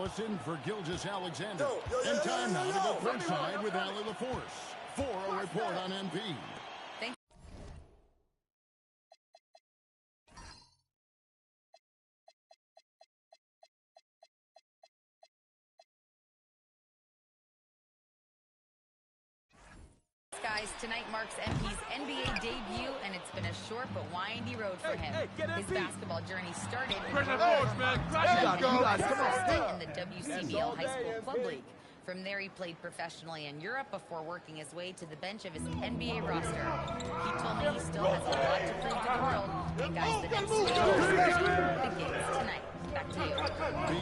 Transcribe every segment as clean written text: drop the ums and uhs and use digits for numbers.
Allison for Gilgeous-Alexander. And time now to go courtside with Allie LaForce for a report on MP. Guys, tonight marks MP's NBA debut, and it's been a short but windy road for him. His basketball journey started in the WCBL High School Club League. From there, he played professionally in Europe before working his way to the bench of his NBA roster. He told me he still has a lot to prove to the world. And guys, the next begins tonight. Back to you.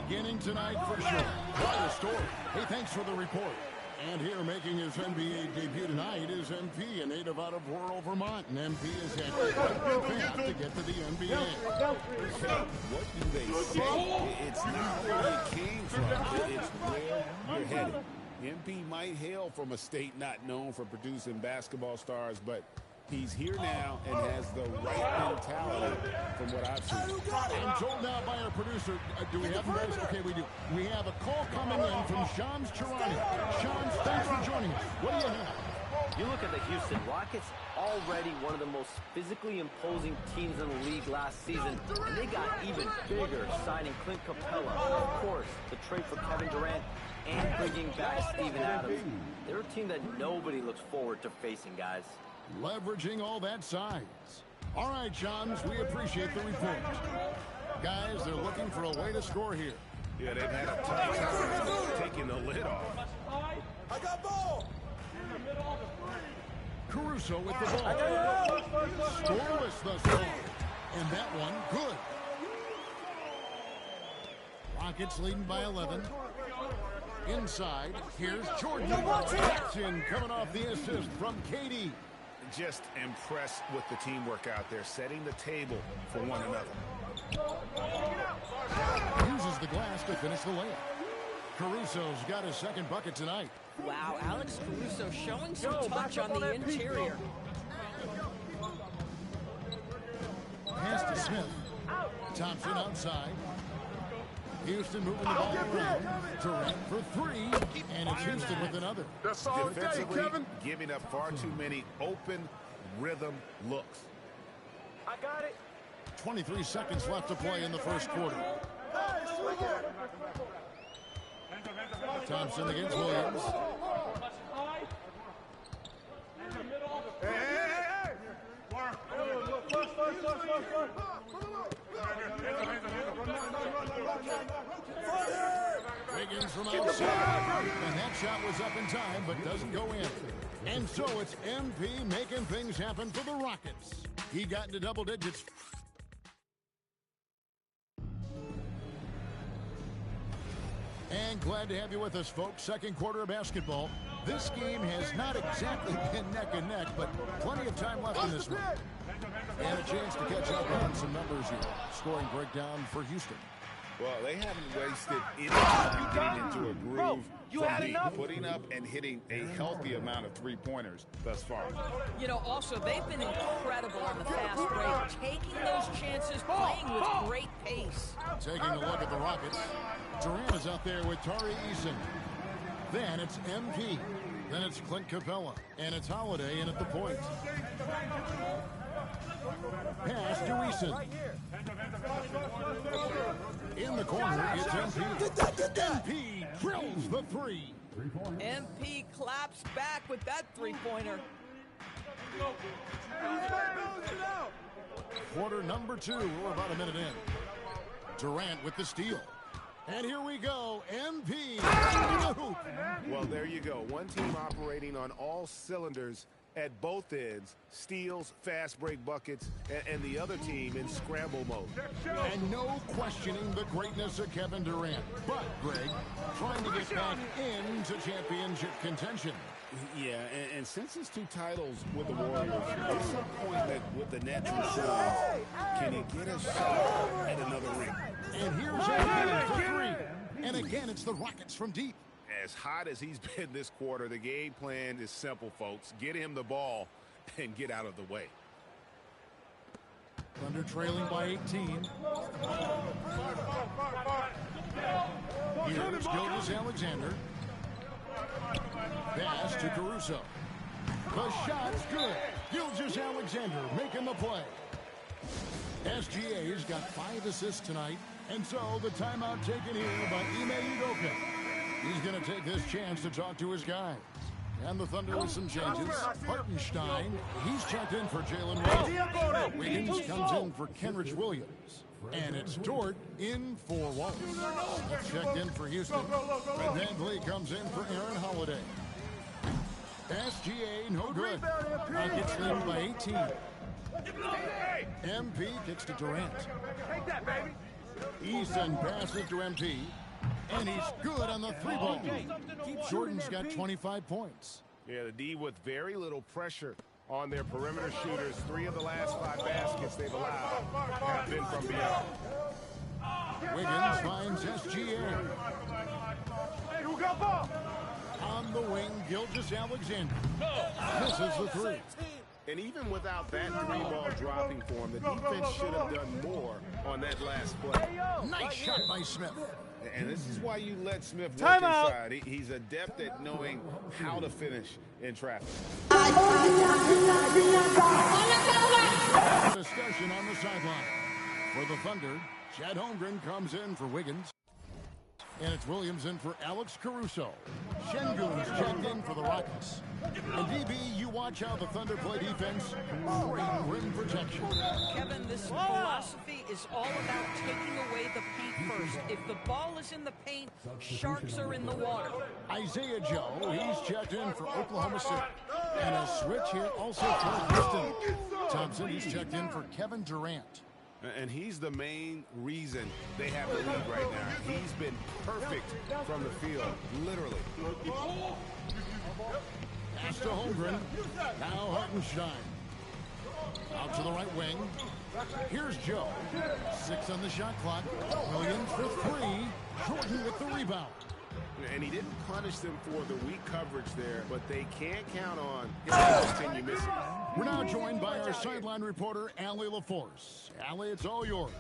Beginning tonight for sure. Quite a story. Hey, thanks for the report. And here making his NBA debut tonight is MP, a native out of rural Vermont. And MP is at quite a path to get to the NBA. What do they say? It's not where you came from. It's where you're headed. MP might hail from a state not known for producing basketball stars, but he's here now and has the right mentality from what I've seen. I'm told now by our producer, do we have him guys? Okay, we do. We have a call coming in from Shams Charania. Shams, thanks for joining us. What do you have? You look at the Houston Rockets, already one of the most physically imposing teams in the league last season, and they got even bigger signing Clint Capella, of course, the trade for Kevin Durant, and bringing back Steven Adams. They're a team that nobody looks forward to facing, guys. Leveraging all that size. All right, Shams, we appreciate the report. Guys, they're looking for a way to score here. Yeah, they've had a tough time taking the lid off. I got ball! Caruso with the ball. Scoreless thus far. And that one, good. Rockets leading by 11. Inside, here's Jordan Jackson coming off the assist from KD. Just impressed with the teamwork out there, setting the table for one another. Uses the glass to finish the layup. Caruso's got his second bucket tonight. Wow, Alex Caruso showing some touch on the interior. Pass to Smith. Thompson outside. Houston moving the ball around. Durant for three, and it's Houston with another. That's all day, Kevin. Giving up far too many open rhythm looks. I got it. 23 seconds left to play in the first quarter. Thompson against Williams. Hey! Wiggins from outside, and that shot was up in time, but doesn't go in. And so it's MP making things happen for the Rockets. He got into double digits. And glad to have you with us, folks. Second quarter of basketball. This game has not exactly been neck and neck, but plenty of time left in this one. And a chance to catch up on some numbers here. Scoring breakdown for Houston. Well, they haven't wasted any time getting into a groove from putting up and hitting a healthy amount of three-pointers thus far. You know, also, they've been incredible on the fast break, taking those chances, playing with great pace. Taking a look at the Rockets. Durant is out there with Tari Eason. Then it's MP. Then it's Clint Capella. And it's Holiday in at the point. Pass to Eason. In the corner, it's MP. MP drills the three. MP claps back with that three-pointer. Quarter number 2. We're about a minute in. Durant with the steal. And here we go, MP. Well, there you go. One team operating on all cylinders at both ends, steals, fast break buckets, and the other team in scramble mode. And no questioning the greatness of Kevin Durant. But, Greg, trying to get back into championship contention. Yeah, and since his 2 titles with the Warriors, there's some point that with the natural shines, can he get a shot at another ring? And here's MP for three. And again, it's the Rockets from deep. As hot as he's been this quarter, the game plan is simple, folks. Get him the ball and get out of the way. Thunder trailing by 18. Here's Gilgeous-Alexander. Pass to Caruso. The shot's good. Gilgeous-Alexander making the play. SGA's got 5 assists tonight, and so the timeout taken here by Ime Udoka. He's going to take this chance to talk to his guys. And the Thunder with some changes. Hartenstein, he's checked in for Jalen Williams. Wiggins comes in for Kenrich Williams. And it's Dort in for Wallace. Checked in for Houston. And VanVleet comes in for Aaron Holiday. SGA, no good. Rockets lead by 18. MP kicks to Durant. Take that, baby. Easton passes to MP. And he's good on the 3-ball. Jordan's got 25 points. Yeah, the D with very little pressure on their perimeter shooters. 3 of the last 5 baskets they've allowed have been from beyond. Wiggins finds SGA. Hey, who got ball? On the wing, Gilgeous-Alexander misses the 3. And even without that 3-ball dropping for him, the defense should have done more on that last play. Nice shot by Smith. And this is why you let Smith work Timeout. inside. He's adept at knowing how to finish in traffic. Discussion on the sideline. For the Thunder, Chad Holmgren comes in for Wiggins. And it's Williams in for Alex Caruso. Şengün's checked in for the Rockets. And DB, you watch how the Thunder play defense. Great rim protection. Kevin, this philosophy is all about taking away the paint first. If the ball is in the paint, sharks are in the water. Isaiah Joe, he's checked in for Oklahoma City. And a switch here also for Houston. Thompson, he's checked in for Kevin Durant. And he's the main reason they have the lead right now. He's been perfect from the field, literally. Pass to Holmgren. Now Hartenstein. Out to the right wing. Here's Joe. 6 on the shot clock. Williams for 3. Jordan with the rebound. And he didn't punish them for the weak coverage there, but they can't count on him to continue missing. We're now joined by our sideline reporter, Allie LaForce. Allie, it's all yours.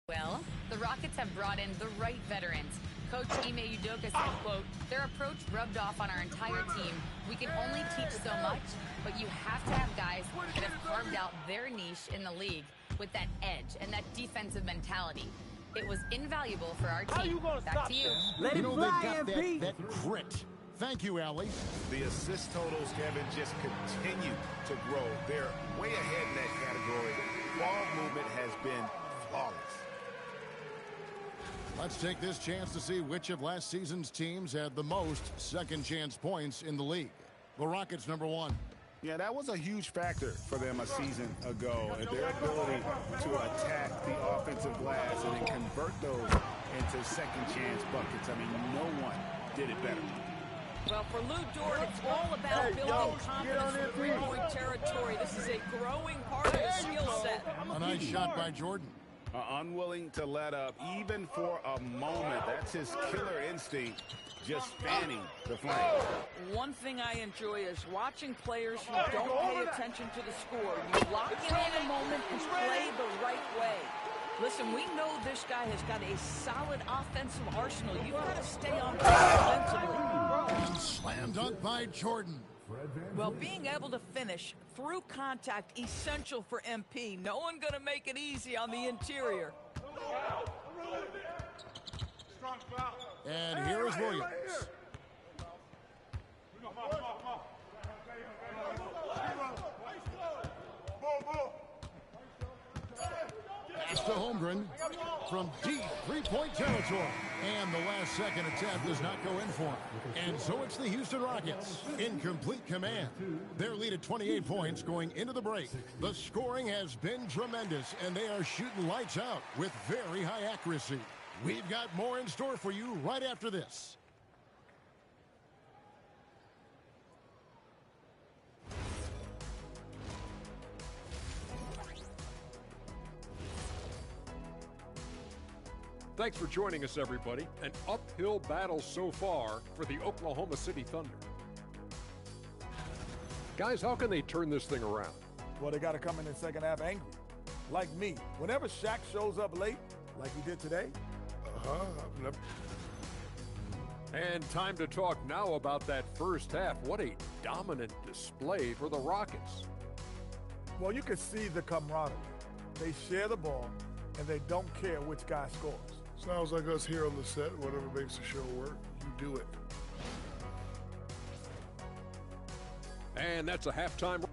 Well, the Rockets have brought in the right veterans. Coach Ime Udoka said, quote, their approach rubbed off on our entire team. We can only teach so much, but you have to have guys that have carved out their niche in the league with that edge and that defensive mentality. It was invaluable for our team. Back to you. They've got that grit. Thank you, Allie. The assist totals, Kevin, just continue to grow. They're way ahead in that category. Ball movement has been flawless. Let's take this chance to see which of last season's teams had the most second chance points in the league. The Rockets, number 1. Yeah, that was a huge factor for them a season ago. And their ability to attack the offensive glass and then convert those into second chance buckets. I mean, no one did it better. Well, for Lou Dort, it's all about building confidence in three-point territory. This is a growing part of his skill set. A nice shot by Jordan. Unwilling to let up, even for a moment. That's his killer instinct, just fanning the flame. One thing I enjoy is watching players who don't pay attention to the score. You lock in on a moment and play the right way. Listen, we know this guy has got a solid offensive arsenal. You've got to stay on track offensively. Slam dunk by Jordan. Well, being able to finish through contact, essential for MP. No one going to make it easy on the interior. And here is Williams. Pass to Holmgren from deep three-point territory. And the last second attempt does not go in for him. And so it's the Houston Rockets in complete command. Their lead at 28 points going into the break. The scoring has been tremendous, and they are shooting lights out with very high accuracy. We've got more in store for you right after this. Thanks for joining us, everybody. An uphill battle so far for the Oklahoma City Thunder. Guys, how can they turn this thing around? Well, they got to come in the second half angry. Like me. Whenever Shaq shows up late, like he did today. And time to talk now about that first half. What a dominant display for the Rockets. Well, you can see the camaraderie. They share the ball, and they don't care which guy scores. Sounds like us here on the set. Whatever makes the show work, you do it. And that's a halftime.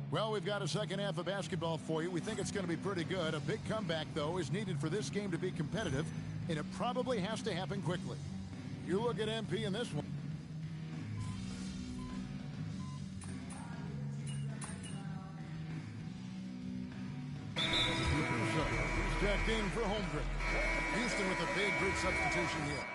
Well, we've got a second half of basketball for you. We think it's going to be pretty good. A big comeback, though, is needed for this game to be competitive, and it probably has to happen quickly. You look at MP in this one. He's checked in for Holmgren. Houston with a big group substitution here.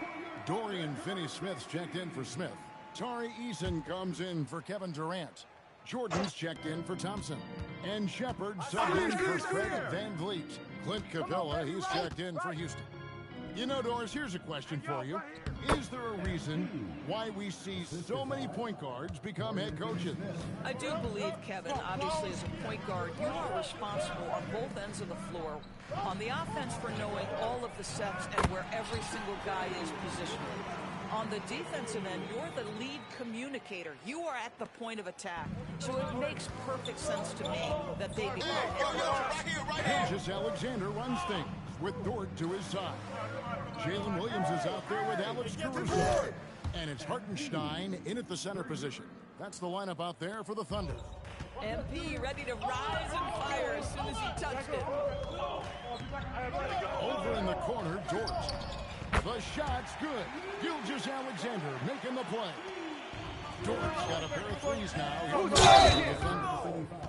Dorian Finney-Smith's checked in for Smith. Tari Eason comes in for Kevin Durant. Jordan's checked in for Thompson. And Shepard subbed in for Craig Van Vliet. Clint Capella, he's checked in for Houston. You know, Doris, here's a question for you. Is there a reason why we see so many point guards become head coaches? I do believe, Kevin, obviously as a point guard, you are responsible on both ends of the floor. On the offense for knowing all of the sets and where every single guy is positionally. On the defensive end, you're the lead communicator. You are at the point of attack. So it makes perfect sense to me that they become head coaches. Alexander runs things with Dort to his side. Jalen Williams is out there with Alex Caruso. And it's Hartenstein in at the center position. That's the lineup out there for the Thunder. MP ready to rise and fire as soon as he touched it. Over in the corner, Dort. The shot's good. Gilgeous-Alexander making the play. Dort's got a pair of threes now.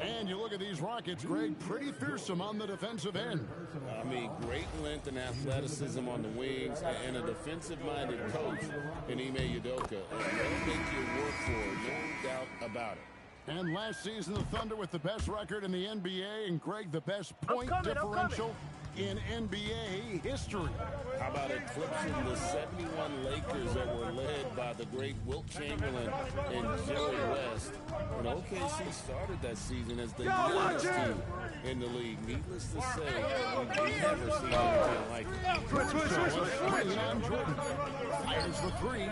And you look at these Rockets, Greg, pretty fearsome on the defensive end. I mean, great length and athleticism on the wings and a defensive-minded coach in Ime Udoka. They'll make you work for it, no doubt about it. And last season, the Thunder with the best record in the NBA, and Greg, the best point differential in NBA history. How about eclipsing the 71 Lakers that were led by the great Wilt Chamberlain and Jerry West? And OKC started that season as the youngest team in the league. Needless to say, we've never seen anything like it. And Jordan fires the three.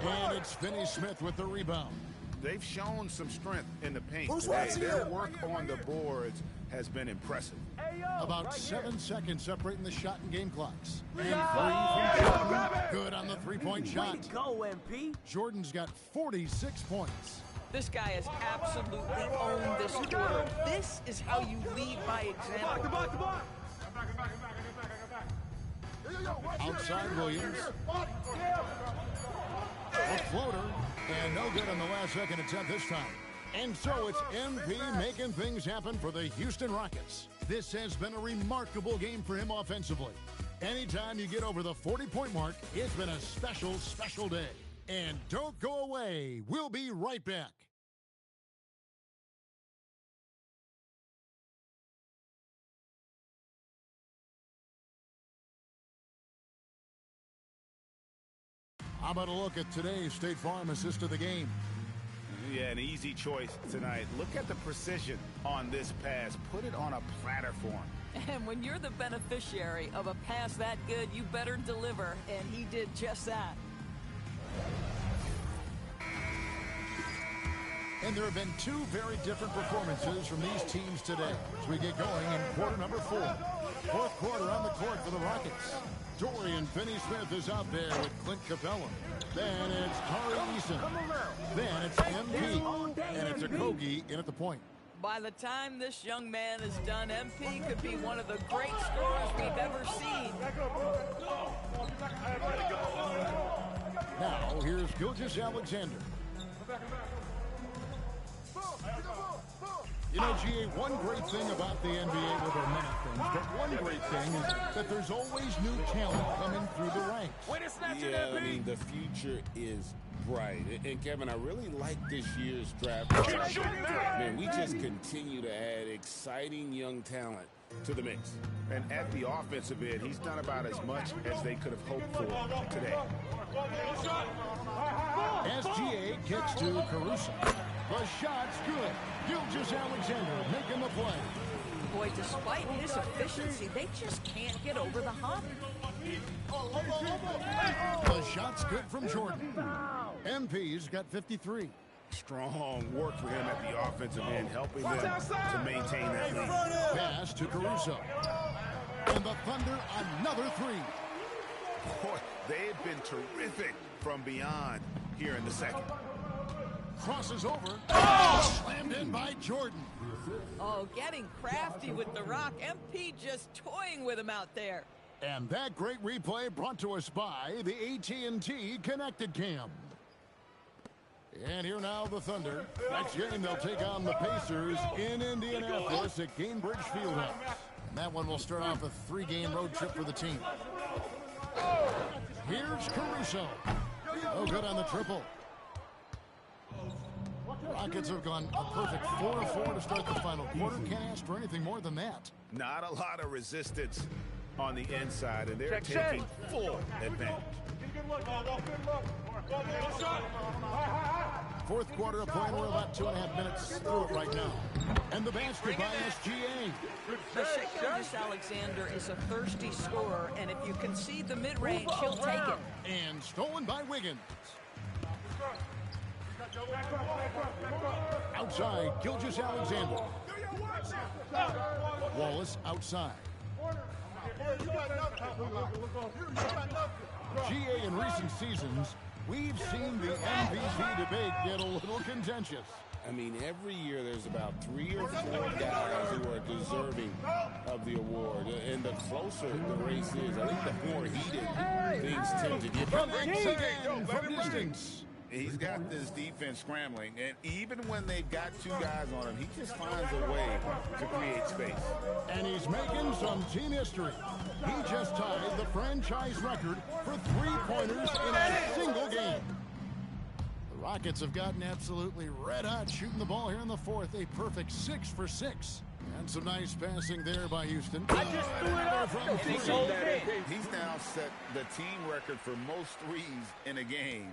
And it's Finney-Smith with the rebound. They've shown some strength in the paint today. Their work on the boards has been impressive. About 7 seconds separating the shot and game clocks. And three from Jordan. Good on the three-point shot. Go, MP. Jordan's got 46 points. This guy has absolutely owned this quarter. This is how you lead by example. Outside Williams. A floater. And no good on the last second attempt this time. And so it's MP making things happen for the Houston Rockets. This has been a remarkable game for him offensively. Anytime you get over the 40-point mark, it's been a special, special day. And don't go away. We'll be right back. How about a look at today's State Farm assist of the game? Yeah, an easy choice tonight. Look at the precision on this pass. Put it on a platter for him. And when you're the beneficiary of a pass that good, you better deliver. And he did just that. And there have been two very different performances from these teams today as we get going in quarter number 4. Fourth quarter on the court for the Rockets. Dorian Finney-Smith is out there with Clint Capella. Then it's Tari Eason. Then it's MP. And it's Okogie in at the point. By the time this young man is done, MP could be one of the great scorers we've ever seen. Now, here's Gilgeous-Alexander. You know, GA, one great thing about the NBA, well, there are many things, but one great thing is that there's always new talent coming through the ranks. Yeah, I mean, the future is bright. And, Kevin, I really like this year's draft. Man, we just continue to add exciting young talent to the mix. And at the offensive end, he's done about as much as they could have hoped for today. SGA kicks to Caruso. The shot's good. Gilgeous-Alexander making the play. Boy, despite his efficiency, they just can't get over the hump. The shot's good from Jordan. MP's got 53. Strong work for him at the offensive end, helping them to maintain that lead. Pass to Caruso. And the Thunder, another three. Boy, they have been terrific from beyond here in the second. Crosses over. Oh! Slammed in by Jordan. Oh, getting crafty with the rock. MP just toying with him out there. And that great replay brought to us by the AT&T Connected Cam. And here now the Thunder. Next game they'll take on the Pacers in Indianapolis at Gainbridge Fieldhouse. And that one will start off a 3-game road trip for the team. Here's Caruso. Oh, good on the triple. Rockets have gone a perfect 4-4 to start the final quarter. Can't ask for anything more than that. Not a lot of resistance on the inside, and they're taking full advantage. Fourth quarter of play, we're about 2.5 minutes through it right now. And the basket by SGA. Gilgeous-Alexander is a thirsty scorer, and if you concede the mid-range, he'll take it. And stolen by Wiggins. Outside, Gilgeous-Alexander. Wallace outside. GA in recent seasons, we've seen the MVP debate get a little contentious. I mean, every year there's about 3 or 4 guys who are deserving of the award. And the closer the race is, I think the more heated things tend to get. From distance. He's got this defense scrambling, and even when they've got 2 guys on him, he just finds a way to create space. And he's making some team history. He just tied the franchise record for 3-pointers in a single game. The Rockets have gotten absolutely red hot shooting the ball here in the fourth. A perfect 6 for 6. And some nice passing there by Houston. I just threw it up from He's now set the team record for most threes in a game.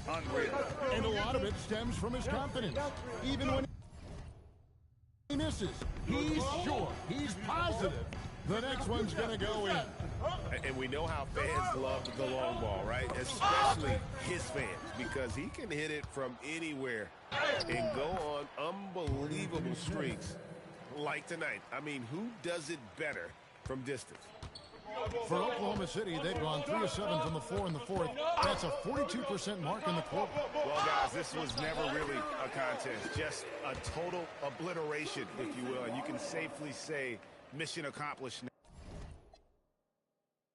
Unreal. And a lot of it stems from his confidence. Even when he misses, he's sure, he's positive the next one's going to go in. And we know how fans love the long ball, right? Especially his fans, because he can hit it from anywhere and go on unbelievable streaks like tonight. I mean, who does it better from distance? For Oklahoma City, they've gone 3 of 7 from the floor in the fourth. That's a 42% mark in the quarter. Well, guys, this was never really a contest. Just a total obliteration, if you will. And you can safely say mission accomplished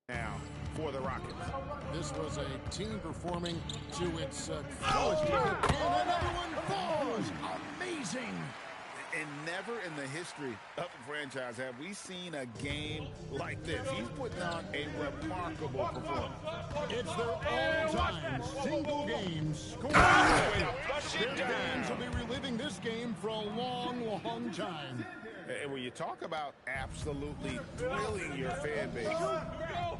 now for the Rockets. This was a team performing to its fullest. And another one falls. Amazing. And never in the history of the franchise have we seen a game like this. He's putting on a remarkable performance. It's their all-time single game scoring. Their fans will be reliving this game for a long, long time. And when you talk about absolutely thrilling your fan base,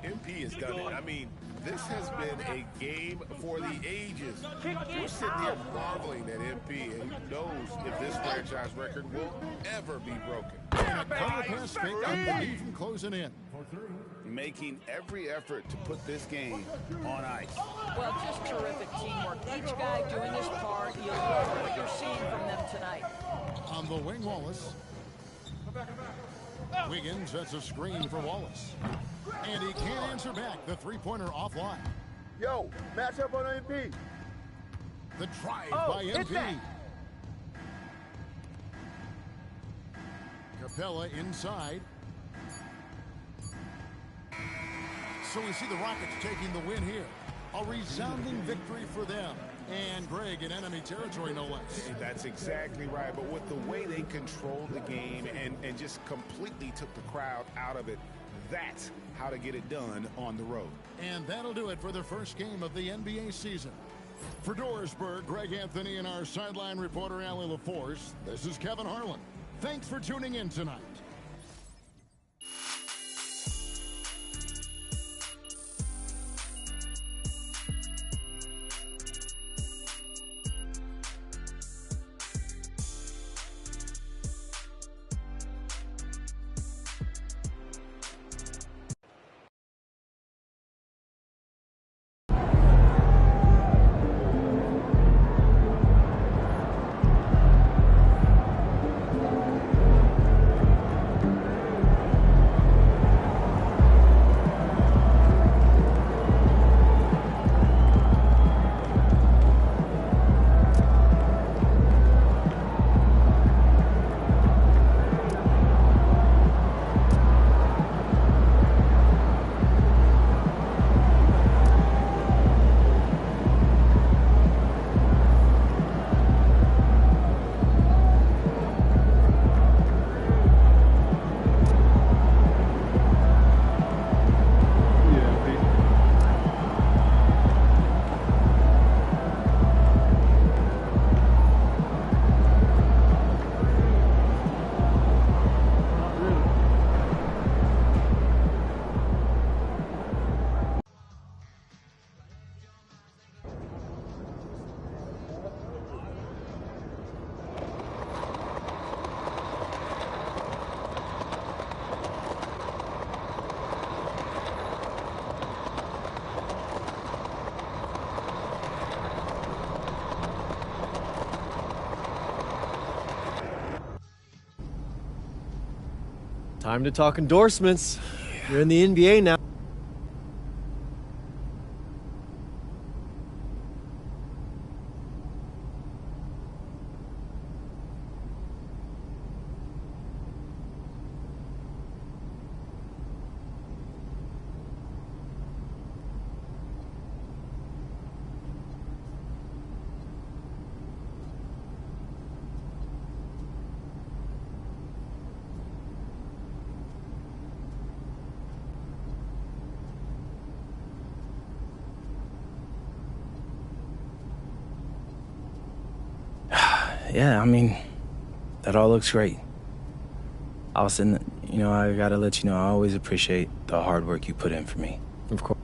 MP has done it. I mean, this has been a game for the ages. We're sitting here marveling at MP, and who knows if this franchise record will ever be broken. And a counter pass fake underneath from closing in. Making every effort to put this game on ice. Well, just terrific teamwork. Each guy doing his part. You love what you're seeing from them tonight. On the wing, Wallace. Wiggins sets a screen for Wallace. And he can't answer back. The three-pointer offline. Yo, match up on MP. The drive by MP. Capella inside. So we see the Rockets taking the win here. A resounding victory for them. And Greg in enemy territory, no less. That's exactly right. But with the way they controlled the game and just completely took the crowd out of it, that's how to get it done on the road. And that'll do it for the first game of the NBA season. For Doorsburg, Greg Anthony and our sideline reporter, Allie LaForce, this is Kevin Harlan. Thanks for tuning in tonight. Time to talk endorsements. You're in the NBA now. Yeah, I mean, that all looks great. Austin, you know, I gotta let you know, I always appreciate the hard work you put in for me. Of course.